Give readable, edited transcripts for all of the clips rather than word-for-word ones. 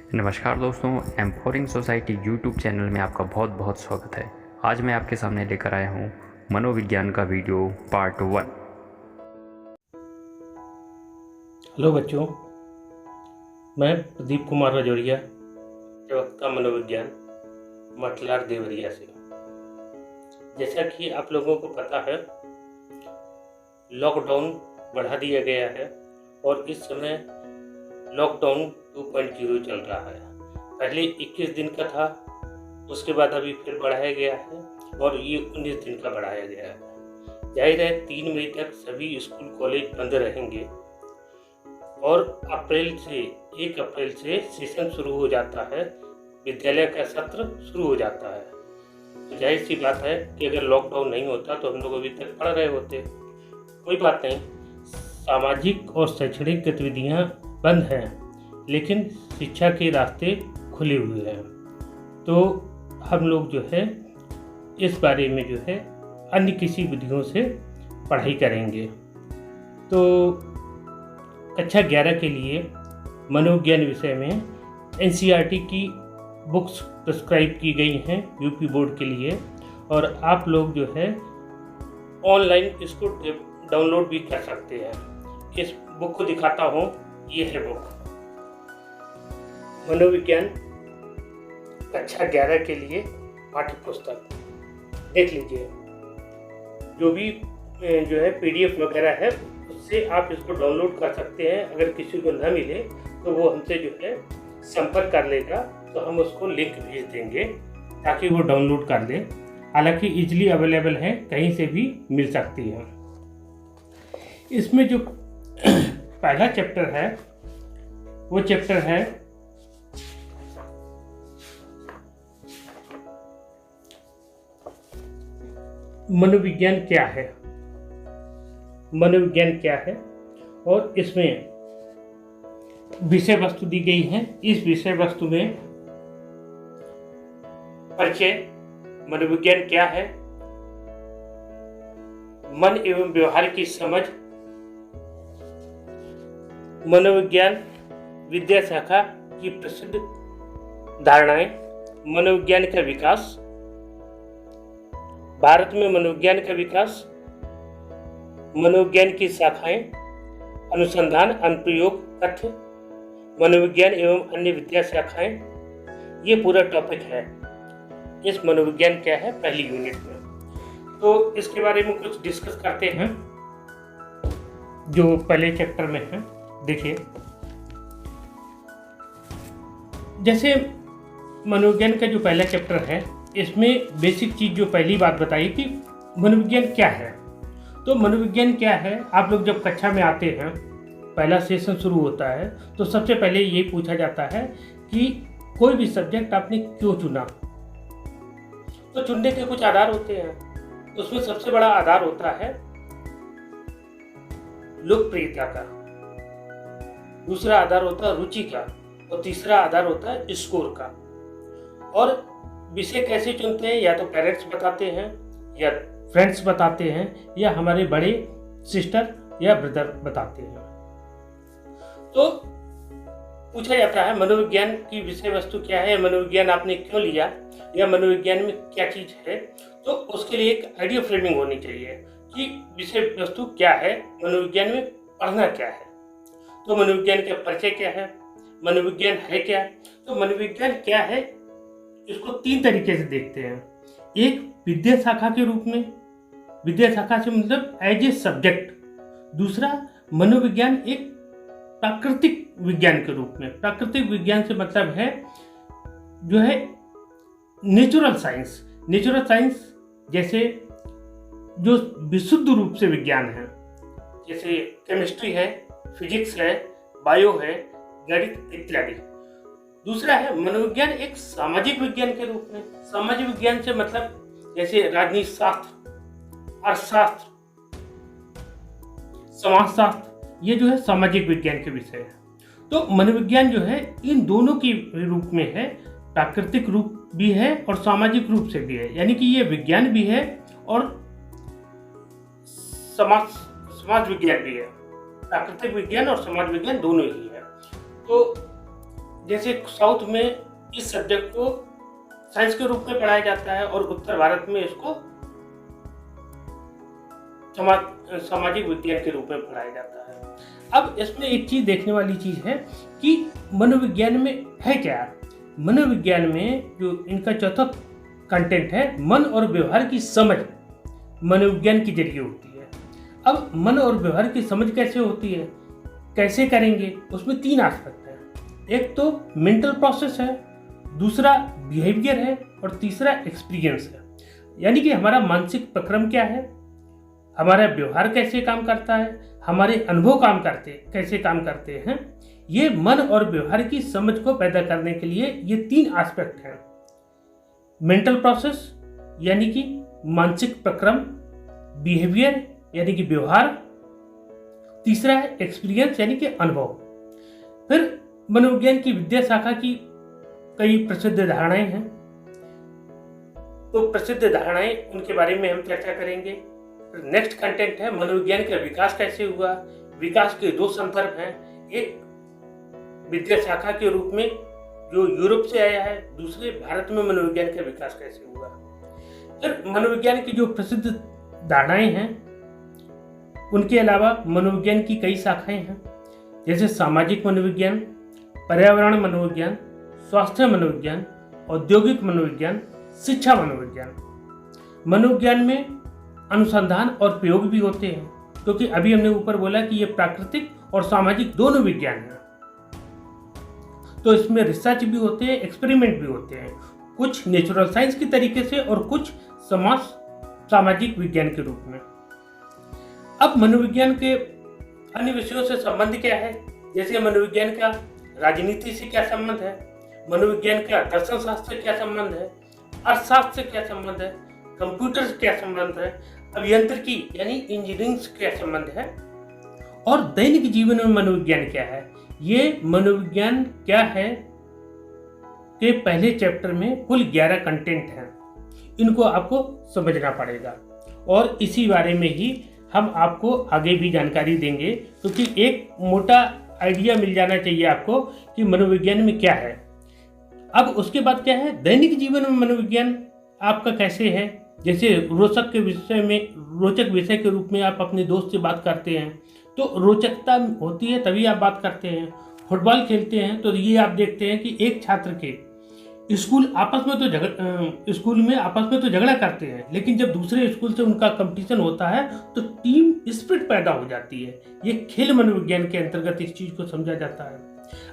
नमस्कार दोस्तों, एम्पोरिंग society YouTube channel में आपका बहुत बहुत स्वागत है। आज मैं आपके सामने लेकर आया हूँ मनोविज्ञान का वीडियो पार्ट 1। हेलो बच्चों, मैं प्रदीप कुमार रजौरिया, प्रवक्ता मनोविज्ञान, मटलार देवरिया से। जैसा कि आप लोगों को पता है, लॉकडाउन बढ़ा दिया गया है और इस समय लॉकडाउन 2.0 चल रहा है। पहले 21 दिन का था, उसके बाद अभी फिर बढ़ाया गया है और ये 19 दिन का बढ़ाया गया है। जाहिर है 3 मई तक सभी स्कूल कॉलेज बंद रहेंगे और 1 अप्रैल से सेशन शुरू हो जाता है, विद्यालय का सत्र शुरू हो जाता है। तो जाहिर सी बात है कि अगर लॉकडाउन नहीं होता तो हम लोग अभी तक पढ़ रहे होते। कोई बात नहीं, सामाजिक और शैक्षणिक गतिविधियां बंद हैं, लेकिन शिक्षा के रास्ते खुले हुए हैं। तो हम लोग जो है इस बारे में जो है अन्य किसी विधियों से पढ़ाई करेंगे। तो कक्षा 11 के लिए मनोविज्ञान विषय में NCERT की बुक्स प्रिस्क्राइब की गई हैं यूपी बोर्ड के लिए, और आप लोग जो है ऑनलाइन इसको डाउनलोड भी कर सकते हैं। इस बुक को दिखाता हूँ, ये है बुक मनोविज्ञान कक्षा 11 के लिए पाठ्य पुस्तक। देख लीजिए, जो भी जो है PDF वगैरह है उससे आप इसको डाउनलोड कर सकते हैं। अगर किसी को न मिले तो वो हमसे जो है संपर्क कर लेगा, तो हम उसको लिंक भेज देंगे ताकि वो डाउनलोड कर ले। हालांकि इजीली अवेलेबल है, कहीं से भी मिल सकती है। इसमें जो पहला चैप्टर है वो चैप्टर है मनोविज्ञान क्या है। मनोविज्ञान क्या है, और इसमें विषय वस्तु दी गई है। इस विषय वस्तु में परिचय, मनोविज्ञान क्या है, मन एवं व्यवहार की समझ, मनोविज्ञान विद्या शाखा की प्रसिद्ध धारणाएं, मनोविज्ञान का विकास, भारत में मनोविज्ञान का विकास, मनोविज्ञान की शाखाएं, अनुसंधान, अनुप्रयोग, तथ्य, मनोविज्ञान एवं अन्य विद्या शाखाएं, ये पूरा टॉपिक है इस मनोविज्ञान क्या है पहली यूनिट में। तो इसके बारे में कुछ डिस्कस करते हैं जो पहले चैप्टर में है। देखिए, जैसे मनोविज्ञान का जो पहला चैप्टर है, इसमें बेसिक चीज जो पहली बात बताई कि मनोविज्ञान क्या है। तो मनोविज्ञान क्या है, आप लोग जब कक्षा में आते हैं, पहला सेशन शुरू होता है, तो सबसे पहले ये पूछा जाता है कि कोई भी सब्जेक्ट आपने क्यों चुना। तो चुनने के कुछ आधार होते हैं। उसमें सबसे बड़ा आधार होता है लोकप्रियता का, दूसरा आधार होता है रुचि का, और तीसरा आधार होता है स्कोर का। और विषय कैसे चुनते हैं, या तो पेरेंट्स बताते हैं, या फ्रेंड्स बताते हैं, या हमारे बड़े सिस्टर या ब्रदर बताते हैं। तो पूछा जाता है मनोविज्ञान की विषय वस्तु क्या है, मनोविज्ञान आपने क्यों लिया, या मनोविज्ञान में क्या चीज है। तो उसके लिए एक आइडिया फ्रेमिंग होनी चाहिए कि विषय वस्तु क्या है, मनोविज्ञान में पढ़ना क्या है। तो मनोविज्ञान का परिचय क्या है, मनोविज्ञान है क्या। तो मनोविज्ञान क्या है, इसको 3 तरीके से देखते हैं। एक विद्या शाखा के रूप में, विद्या शाखा से मतलब एज ए सब्जेक्ट। दूसरा, मनोविज्ञान एक प्राकृतिक विज्ञान के रूप में। प्राकृतिक विज्ञान से मतलब है जो है नेचुरल साइंस। नेचुरल साइंस जैसे जो विशुद्ध रूप से विज्ञान है, जैसे केमिस्ट्री है, फिजिक्स है, बायो है, गणित इत्यादि। दूसरा है मनोविज्ञान एक सामाजिक विज्ञान के रूप में। सामाजिक विज्ञान से मतलब जैसे राजनीति शास्त्र, अर्थशास्त्र, समाजशास्त्र, ये जो है सामाजिक विज्ञान के विषय है। तो मनोविज्ञान जो है इन दोनों की रूप में है, प्राकृतिक रूप भी है और सामाजिक रूप से भी है। यानी कि ये विज्ञान भी है और समाज विज्ञान भी है। प्राकृतिक विज्ञान और समाज विज्ञान दोनों ही है। तो जैसे साउथ में इस सब्जेक्ट को साइंस के रूप में पढ़ाया जाता है और उत्तर भारत में इसको सामाजिक विज्ञान के रूप में पढ़ाया जाता है। अब इसमें एक चीज देखने वाली चीज है कि मनोविज्ञान में है क्या। मनोविज्ञान में जो इनका चौथा कंटेंट है, मन और व्यवहार की समझ मनोविज्ञान के जरिए होती है। अब मन और व्यवहार की समझ कैसे होती है, कैसे करेंगे, उसमें 3 एस्पेक्ट है। एक तो मेंटल प्रोसेस है, दूसरा बिहेवियर है और तीसरा एक्सपीरियंस है। यानी कि हमारा मानसिक प्रक्रम क्या है, हमारा व्यवहार कैसे काम करता है, हमारे अनुभव कैसे काम करते हैं। ये मन और व्यवहार की समझ को पैदा करने के लिए ये 3 एस्पेक्ट हैं। मेंटल प्रोसेस यानी कि मानसिक प्रक्रम, बिहेवियर यानी कि व्यवहार, तीसरा है एक्सपीरियंस यानी कि अनुभव। फिर मनोविज्ञान की विद्या शाखा की कई प्रसिद्ध धारणाएं हैं, तो प्रसिद्ध धारणाएं उनके बारे में हम चर्चा करेंगे। नेक्स्ट कंटेंट है मनोविज्ञान का विकास कैसे हुआ। विकास के 2 संदर्भ हैं, एक विद्या शाखा के रूप में जो यूरोप से आया है, दूसरे भारत में मनोविज्ञान का विकास कैसे हुआ। फिर मनोविज्ञान की जो प्रसिद्ध धारणाएं हैं उनके अलावा मनोविज्ञान की कई शाखाएं हैं, जैसे सामाजिक मनोविज्ञान, पर्यावरण मनोविज्ञान, स्वास्थ्य मनोविज्ञान, औद्योगिक मनोविज्ञान, शिक्षा मनोविज्ञान। मनोविज्ञान में अनुसंधान और प्रयोग भी होते हैं, क्योंकि अभी हमने ऊपर बोला कि ये प्राकृतिक और सामाजिक दोनों विज्ञान हैं, तो इसमें रिसर्च भी होते हैं, एक्सपेरिमेंट भी होते हैं, कुछ नेचुरल साइंस के तरीके से और कुछ सामाजिक विज्ञान के रूप में। अब मनोविज्ञान के अन्य विषयों से संबंध क्या है, जैसे मनोविज्ञान का राजनीति से क्या संबंध है, मनोविज्ञान का दर्शन शास्त्र से क्या संबंध है, अर्थशास्त्र से क्या संबंध है, कंप्यूटर से क्या संबंध है, अभियांत्रिकी यानी इंजीनियरिंग से क्या संबंध है, और दैनिक जीवन में मनोविज्ञान क्या है। ये मनोविज्ञान क्या है के पहले चैप्टर में कुल 11 कंटेंट हैं, इनको आपको समझना पड़ेगा और इसी बारे में ही हम आपको आगे भी जानकारी देंगे, क्योंकि एक मोटा आइडिया मिल जाना चाहिए आपको कि मनोविज्ञान में क्या है। अब उसके बाद क्या है, दैनिक जीवन में मनोविज्ञान आपका कैसे है। जैसे रोचक विषय के रूप में आप अपने दोस्त से बात करते हैं तो रोचकता होती है, तभी आप बात करते हैं। फुटबॉल खेलते हैं तो ये आप देखते हैं कि एक छात्र के स्कूल में आपस में तो झगड़ा करते हैं, लेकिन जब दूसरे स्कूल से उनका कंपटीशन होता है तो टीम स्पिरिट पैदा हो जाती है। ये खेल मनोविज्ञान के अंतर्गत इस चीज को समझा जाता है।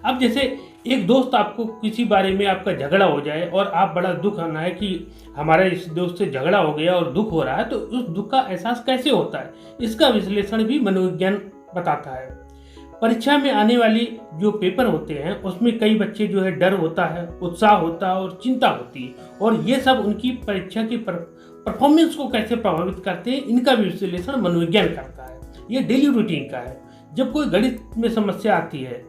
अब जैसे एक दोस्त आपको किसी बारे में आपका झगड़ा हो जाए और आप बड़ा दुख होना है कि हमारे इस दोस्त से झगड़ा हो गया और दुख हो रहा है, तो उस दुख का एहसास कैसे होता है, इसका विश्लेषण भी मनोविज्ञान बताता है। परीक्षा में आने वाली जो पेपर होते हैं उसमें कई बच्चे जो है डर होता है, उत्साह होता है और चिंता होती है, और ये सब उनकी परीक्षा की परफॉर्मेंस को कैसे प्रभावित करते हैं, इनका विश्लेषण मनोविज्ञान करता है। ये डेली रूटीन का है। जब कोई गणित में समस्या आती है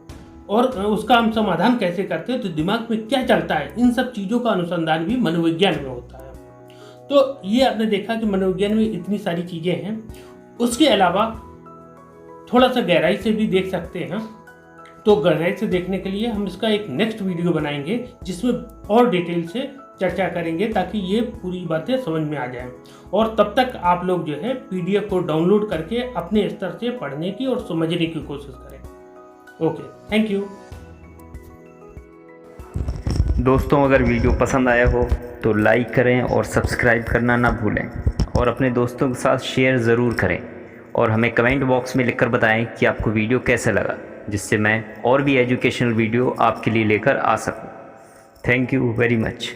और उसका हम समाधान कैसे करते हैं, तो दिमाग में क्या चलता है, इन सब चीज़ों का अनुसंधान भी मनोविज्ञान में होता है। तो ये आपने देखा कि मनोविज्ञान में इतनी सारी चीज़ें हैं। उसके अलावा थोड़ा सा गहराई से भी देख सकते हैं, तो गहराई से देखने के लिए हम इसका एक नेक्स्ट वीडियो बनाएंगे जिसमें और डिटेल से चर्चा करेंगे, ताकि ये पूरी बातें समझ में आ जाएं। और तब तक आप लोग जो है PDF को डाउनलोड करके अपने स्तर से पढ़ने की और समझने की कोशिश करें। Okay, thank you. दोस्तों, अगर वीडियो पसंद आया हो तो लाइक करें और सब्सक्राइब करना ना भूलें, और अपने दोस्तों के साथ शेयर ज़रूर करें, और हमें कमेंट बॉक्स में लिखकर बताएं कि आपको वीडियो कैसा लगा, जिससे मैं और भी एजुकेशनल वीडियो आपके लिए लेकर आ सकूं। Thank you very much.